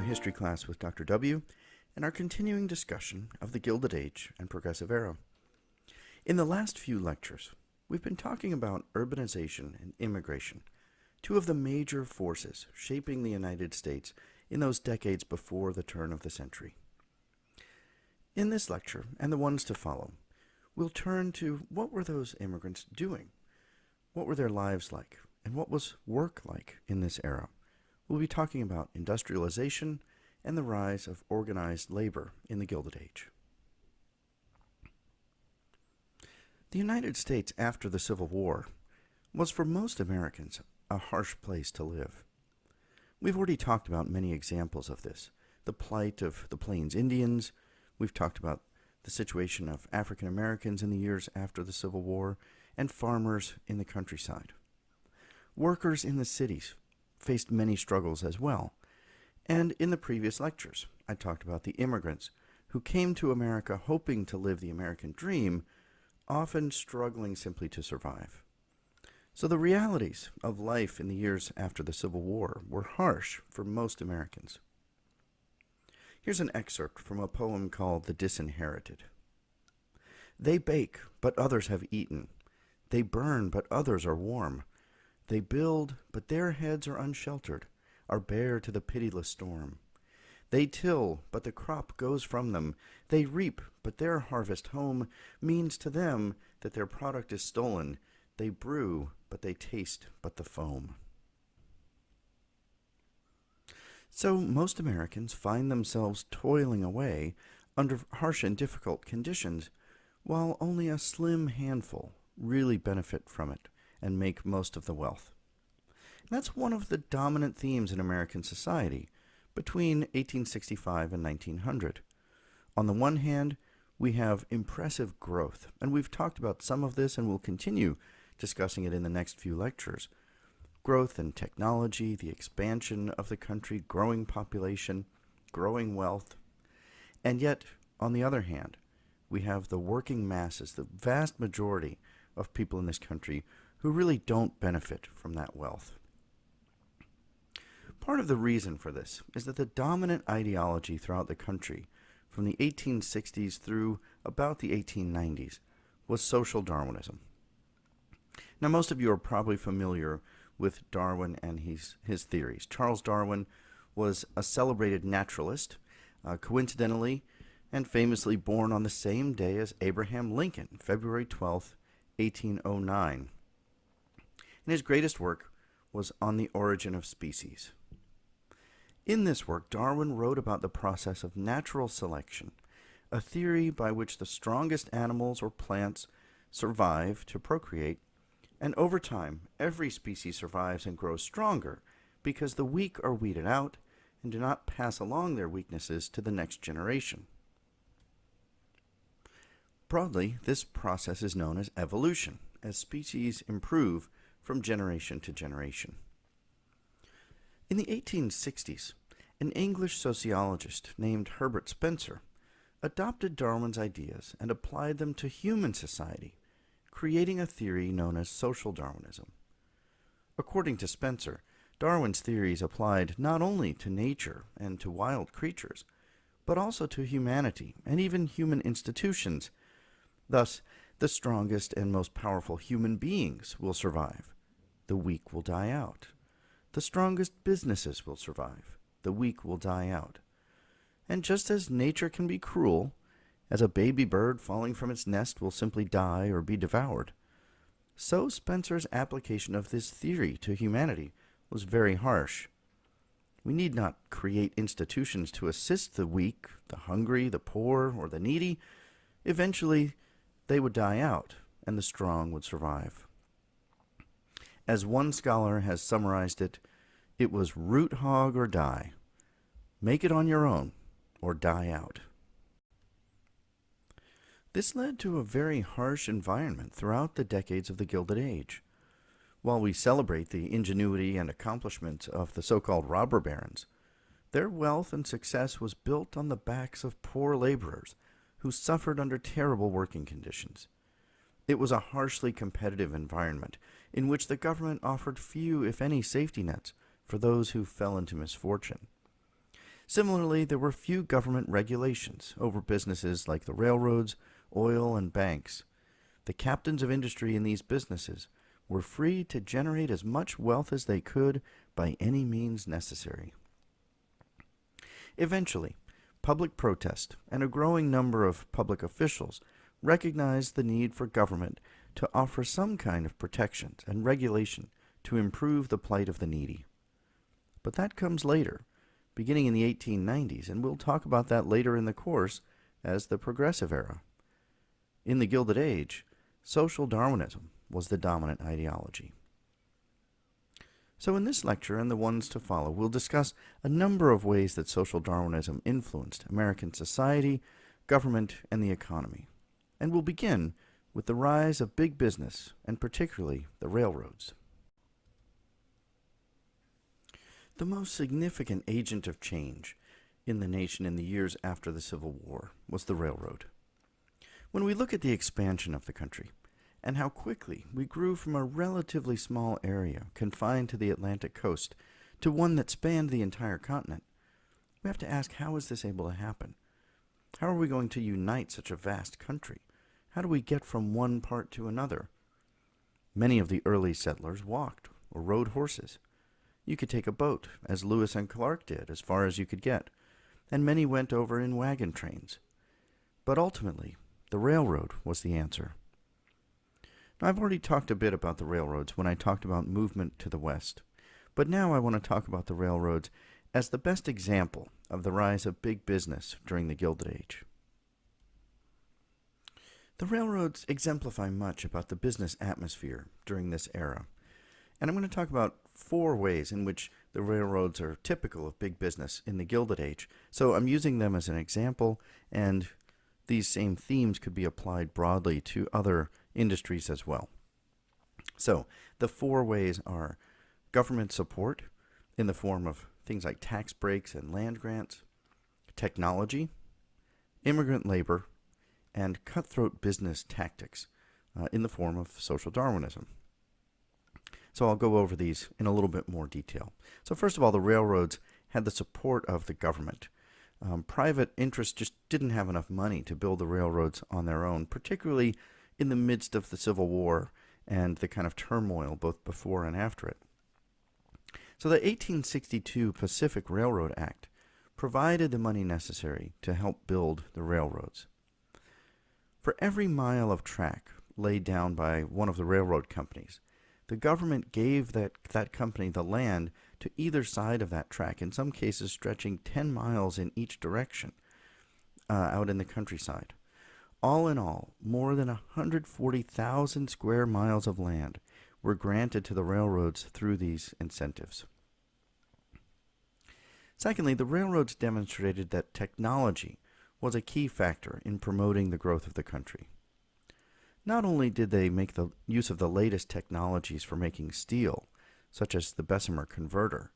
History Class with Dr. W. and our continuing discussion of the Gilded Age and Progressive Era. In the last few lectures, we've been talking about urbanization and immigration, two of the major forces shaping the United States in those decades before the turn of the century. In this lecture, and the ones to follow, we'll turn to what were those immigrants doing? What were their lives like? And what was work like in this era? We'll be talking about industrialization and the rise of organized labor in the Gilded Age. The United States after the Civil War was for most Americans a harsh place to live. We've already talked about many examples of this. The plight of the Plains Indians. We've talked about the situation of African Americans in the years after the Civil War and farmers in the countryside. Workers in the cities faced many struggles as well. And in the previous lectures, I talked about the immigrants who came to America hoping to live the American dream, often struggling simply to survive. So the realities of life in the years after the Civil War were harsh for most Americans. Here's an excerpt from a poem called The Disinherited. They bake, but others have eaten. They burn, but others are warm. They build, but their heads are unsheltered, are bare to the pitiless storm. They till, but the crop goes from them. They reap, but their harvest home means to them that their product is stolen. They brew, but they taste but the foam. So most Americans find themselves toiling away under harsh and difficult conditions, while only a slim handful really benefit from it and make most of the wealth. And that's one of the dominant themes in American society between 1865 and 1900. On the one hand, we have impressive growth, and we've talked about some of this and we'll continue discussing it in the next few lectures. Growth in technology, the expansion of the country, growing population, growing wealth. And yet, on the other hand, we have the working masses, the vast majority of people in this country who really don't benefit from that wealth. Part of the reason for this is that the dominant ideology throughout the country from the 1860s through about the 1890s was social Darwinism. Now, most of you are probably familiar with Darwin and his theories. Charles Darwin was a celebrated naturalist, coincidentally and famously born on the same day as Abraham Lincoln, February 12th, 1809. And his greatest work was On the Origin of Species. In this work, Darwin wrote about the process of natural selection, a theory by which the strongest animals or plants survive to procreate, and over time, every species survives and grows stronger because the weak are weeded out and do not pass along their weaknesses to the next generation. Broadly, this process is known as evolution, as species improve from generation to generation. In the 1860s, an English sociologist named Herbert Spencer adopted Darwin's ideas and applied them to human society, creating a theory known as Social Darwinism. According to Spencer, Darwin's theories applied not only to nature and to wild creatures, but also to humanity and even human institutions. Thus, the strongest and most powerful human beings will survive. The weak will die out. The strongest businesses will survive. The weak will die out. And just as nature can be cruel, as a baby bird falling from its nest will simply die or be devoured, so Spencer's application of this theory to humanity was very harsh. We need not create institutions to assist the weak, the hungry, the poor, or the needy. Eventually, they would die out, and the strong would survive. As one scholar has summarized it, it was root hog or die. Make it on your own, or die out. This led to a very harsh environment throughout the decades of the Gilded Age. While we celebrate the ingenuity and accomplishment of the so-called robber barons, their wealth and success was built on the backs of poor laborers who suffered under terrible working conditions. It was a harshly competitive environment in which the government offered few, if any, safety nets for those who fell into misfortune. Similarly, there were few government regulations over businesses like the railroads, oil, and banks. The captains of industry in these businesses were free to generate as much wealth as they could by any means necessary. Eventually, public protest and a growing number of public officials recognized the need for government to offer some kind of protections and regulation to improve the plight of the needy. But that comes later, beginning in the 1890s, and we'll talk about that later in the course as the Progressive Era. In the Gilded Age, Social Darwinism was the dominant ideology. So in this lecture and the ones to follow, we'll discuss a number of ways that Social Darwinism influenced American society, government, and the economy. And we'll begin with the rise of big business, and particularly the railroads. The most significant agent of change in the nation in the years after the Civil War was the railroad. When we look at the expansion of the country, and how quickly we grew from a relatively small area confined to the Atlantic coast to one that spanned the entire continent, we have to ask, how is this able to happen? How are we going to unite such a vast country? How do we get from one part to another? Many of the early settlers walked or rode horses. You could take a boat, as Lewis and Clark did, as far as you could get, and many went over in wagon trains. But ultimately, the railroad was the answer. Now, I've already talked a bit about the railroads when I talked about movement to the west, but now I want to talk about the railroads as the best example of the rise of big business during the Gilded Age. The railroads exemplify much about the business atmosphere during this era, and I'm going to talk about 4 ways in which the railroads are typical of big business in the Gilded Age. So I'm using them as an example, and these same themes could be applied broadly to other industries as well. So the 4 ways are government support in the form of things like tax breaks and land grants, technology, immigrant labor, and cutthroat business tactics in the form of social Darwinism. So I'll go over these in a little bit more detail. So first of all, the railroads had the support of the government. Private interests just didn't have enough money to build the railroads on their own, particularly in the midst of the Civil War and the kind of turmoil both before and after it. So the 1862 Pacific Railroad Act provided the money necessary to help build the railroads. For every mile of track laid down by one of the railroad companies, the government gave that company the land to either side of that track, in some cases stretching 10 miles in each direction out in the countryside. All in all, more than 140,000 square miles of land were granted to the railroads through these incentives. Secondly, the railroads demonstrated that technology was a key factor in promoting the growth of the country. Not only did they make the use of the latest technologies for making steel, such as the Bessemer converter,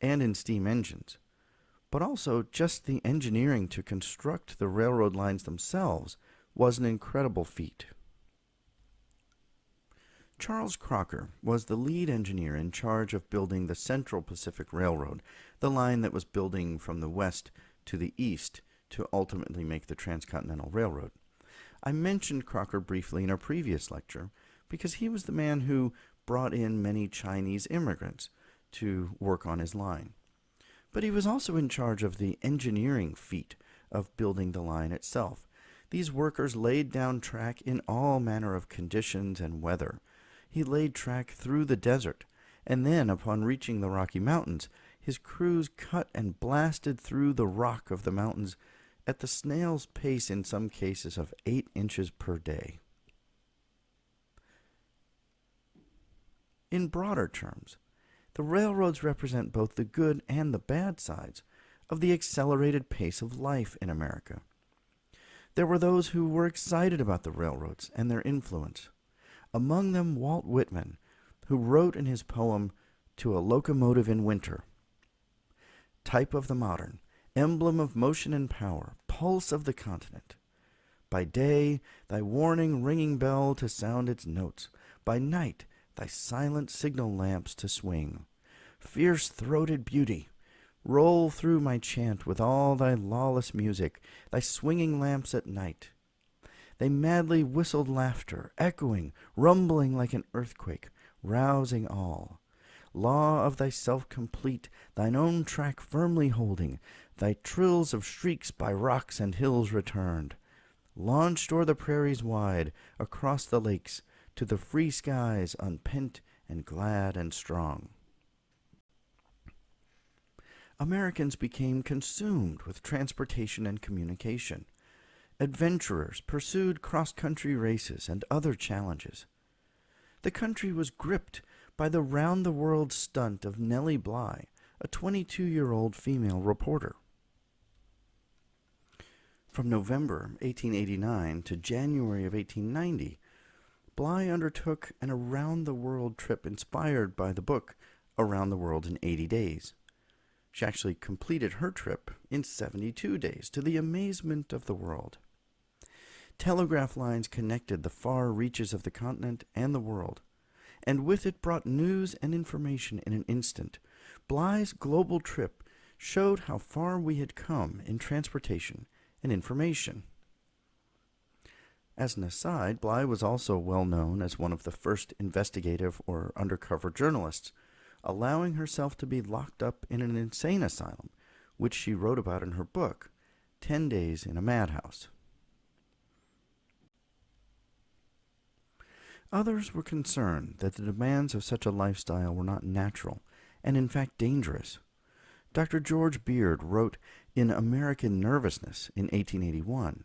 and in steam engines, but also just the engineering to construct the railroad lines themselves was an incredible feat. Charles Crocker was the lead engineer in charge of building the Central Pacific Railroad, the line that was building from the west to the east to ultimately make the Transcontinental Railroad. I mentioned Crocker briefly in a previous lecture because he was the man who brought in many Chinese immigrants to work on his line. But he was also in charge of the engineering feat of building the line itself. These workers laid down track in all manner of conditions and weather. He laid track through the desert, and then, upon reaching the Rocky Mountains, his crews cut and blasted through the rock of the mountains at the snail's pace in some cases of 8 inches per day. In broader terms, the railroads represent both the good and the bad sides of the accelerated pace of life in America. There were those who were excited about the railroads and their influence. Among them Walt Whitman, who wrote in his poem "To a Locomotive in Winter," "Type of the modern, emblem of motion and power, pulse of the continent. By day, thy warning ringing bell to sound its notes. By night, thy silent signal lamps to swing. Fierce-throated beauty, Roll through my chant with all thy lawless music, thy swinging lamps at night. They madly whistled laughter, echoing, rumbling like an earthquake, rousing all. Law of thyself complete, thine own track firmly holding, thy trills of shrieks by rocks and hills returned. Launched o'er the prairies wide, across the lakes, to the free skies unpent and glad and strong. Americans became consumed with transportation and communication. Adventurers pursued cross-country races and other challenges. The country was gripped by the round-the-world stunt of Nellie Bly, a 22-year-old female reporter. From November 1889 to January of 1890, Bly undertook an around-the-world trip inspired by the book Around the World in 80 Days. She actually completed her trip in 72 days, to the amazement of the world. Telegraph lines connected the far reaches of the continent and the world, and with it brought news and information in an instant. Bly's global trip showed how far we had come in transportation and information. As an aside, Bly was also well known as one of the first investigative or undercover journalists, allowing herself to be locked up in an insane asylum, which she wrote about in her book, 10 Days in a Madhouse. Others were concerned that the demands of such a lifestyle were not natural, and in fact dangerous. Dr. George Beard wrote in American Nervousness in 1881,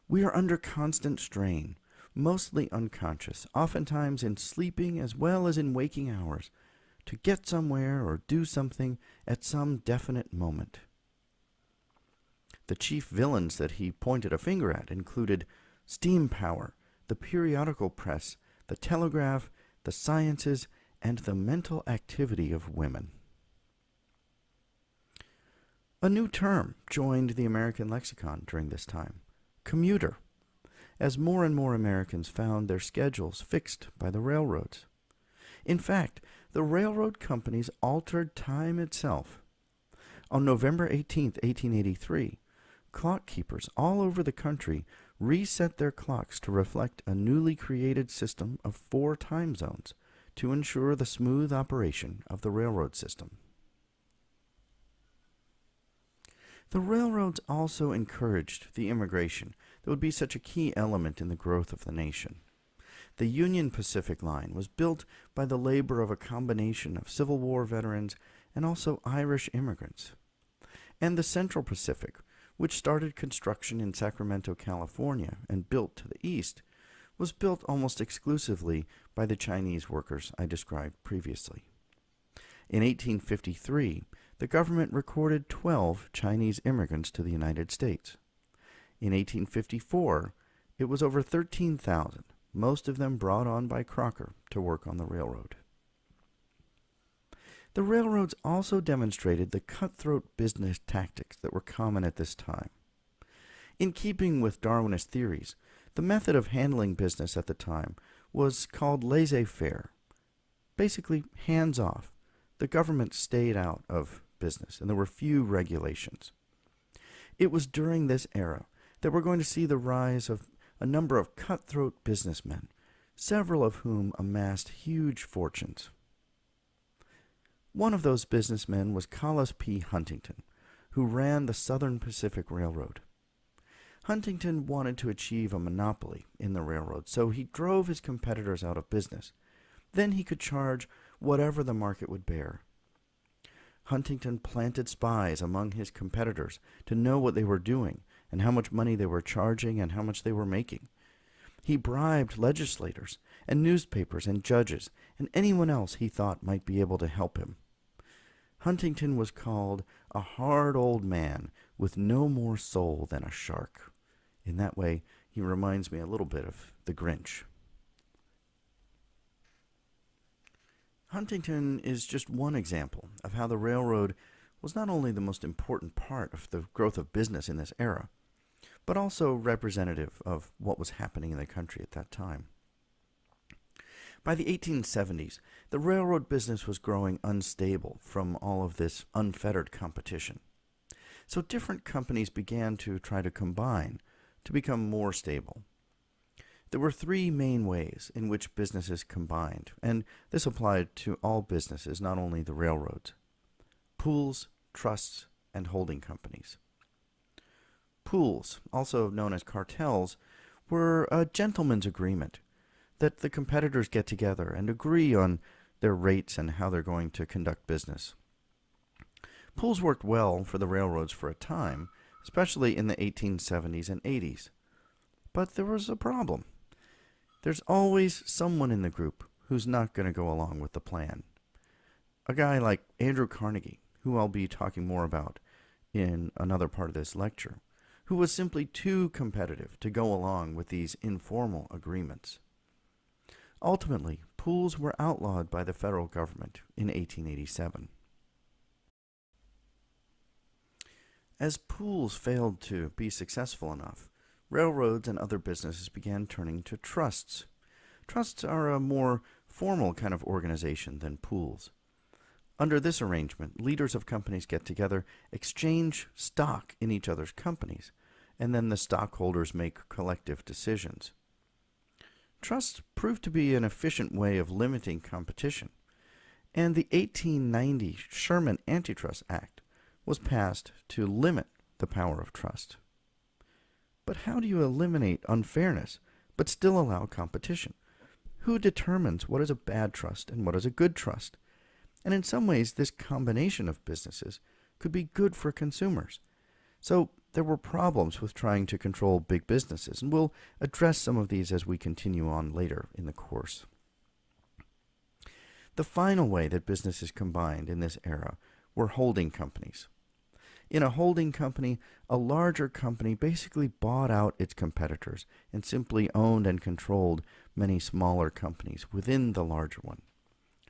"We are under constant strain, mostly unconscious, oftentimes in sleeping as well as in waking hours, to get somewhere or do something at some definite moment." The chief villains that he pointed a finger at included steam power, the periodical press, the telegraph, the sciences, and the mental activity of women. A new term joined the American lexicon during this time, commuter, as more and more Americans found their schedules fixed by the railroads. In fact, the railroad companies altered time itself. On November 18, 1883, clock keepers all over the country reset their clocks to reflect a newly created system of 4 time zones to ensure the smooth operation of the railroad system. The railroads also encouraged the immigration that would be such a key element in the growth of the nation. The Union Pacific Line was built by the labor of a combination of Civil War veterans and also Irish immigrants. And the Central Pacific, which started construction in Sacramento, California, and built to the east, was built almost exclusively by the Chinese workers I described previously. In 1853, the government recorded 12 Chinese immigrants to the United States. In 1854, it was over 13,000, most of them brought on by Crocker to work on the railroad. The railroads also demonstrated the cutthroat business tactics that were common at this time. In keeping with Darwinist theories, the method of handling business at the time was called laissez-faire. Basically, hands-off. The government stayed out of business, and there were few regulations. It was during this era that we're going to see the rise of a number of cutthroat businessmen, several of whom amassed huge fortunes. One of those businessmen was Collis P. Huntington, who ran the Southern Pacific Railroad. Huntington wanted to achieve a monopoly in the railroad, so he drove his competitors out of business. Then he could charge whatever the market would bear. Huntington planted spies among his competitors to know what they were doing and how much money they were charging and how much they were making. He bribed legislators and newspapers and judges and anyone else he thought might be able to help him. Huntington was called a hard old man with no more soul than a shark. In that way, he reminds me a little bit of the Grinch. Huntington is just one example of how the railroad was not only the most important part of the growth of business in this era, but also representative of what was happening in the country at that time. By the 1870s, the railroad business was growing unstable from all of this unfettered competition. So different companies began to try to combine to become more stable. There were three main ways in which businesses combined, and this applied to all businesses, not only the railroads: pools, trusts, and holding companies. Pools, also known as cartels, were a gentleman's agreement that the competitors get together and agree on their rates and how they're going to conduct business. Pools worked well for the railroads for a time, especially in the 1870s and 80s. But there was a problem. There's always someone in the group who's not going to go along with the plan. A guy like Andrew Carnegie, who I'll be talking more about in another part of this lecture, who was simply too competitive to go along with these informal agreements. Ultimately, pools were outlawed by the federal government in 1887. As pools failed to be successful enough, railroads and other businesses began turning to trusts. Trusts are a more formal kind of organization than pools. Under this arrangement, leaders of companies get together, exchange stock in each other's companies, and then the stockholders make collective decisions. Trusts proved to be an efficient way of limiting competition, and the 1890 Sherman Antitrust Act was passed to limit the power of trust. But how do you eliminate unfairness but still allow competition? Who determines what is a bad trust and what is a good trust? And in some ways, this combination of businesses could be good for consumers. So there were problems with trying to control big businesses, and we'll address some of these as we continue on later in the course. The final way that businesses combined in this era were holding companies. In a holding company, a larger company basically bought out its competitors and simply owned and controlled many smaller companies within the larger one.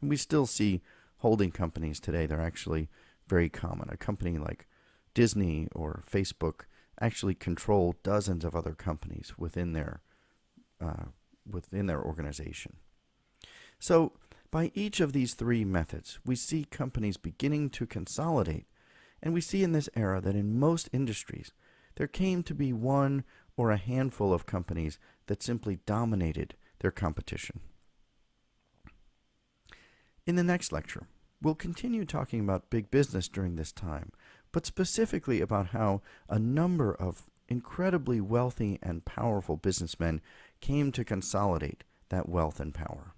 And we still see holding companies today. They're actually very common. A company like Disney or Facebook actually control dozens of other companies within their organization. So by each of these three methods, we see companies beginning to consolidate, and we see in this era that in most industries, there came to be one or a handful of companies that simply dominated their competition. In the next lecture, we'll continue talking about big business during this time, but specifically about how a number of incredibly wealthy and powerful businessmen came to consolidate that wealth and power.